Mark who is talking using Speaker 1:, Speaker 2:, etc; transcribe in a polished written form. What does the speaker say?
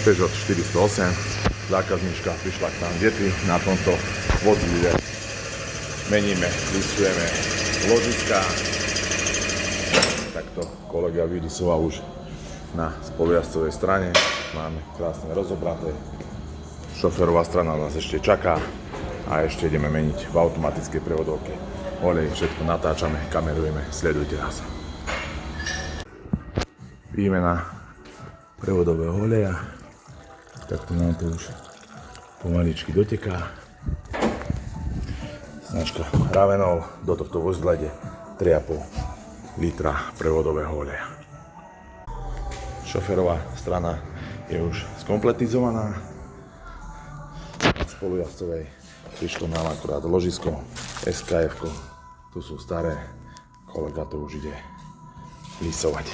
Speaker 1: Peugeot 408. Zákazníčka prišla k nám deti. Na tomto vozidle meníme, listujeme ložiska. Takto kolega vylisoval už na spolujazdcovej strane. Máme krásne rozobraté. Šoférová strana nás ešte čaká a ešte ideme meniť v automatickej prevodovke olej. Všetko natáčame, kamerujeme, sledujte nás. Výmena prevodového oleja. Takto nám to už pomaličky doteká. Značka Ravenol. Do tohto vozidla ide 3,5 litra prevodového oleja. Šoférová strana je už skompletizovaná. Od spolujazdcovej prišlo nám akurát ložisko, SKF-ko. Tu sú staré. Kolega to už ide lisovať.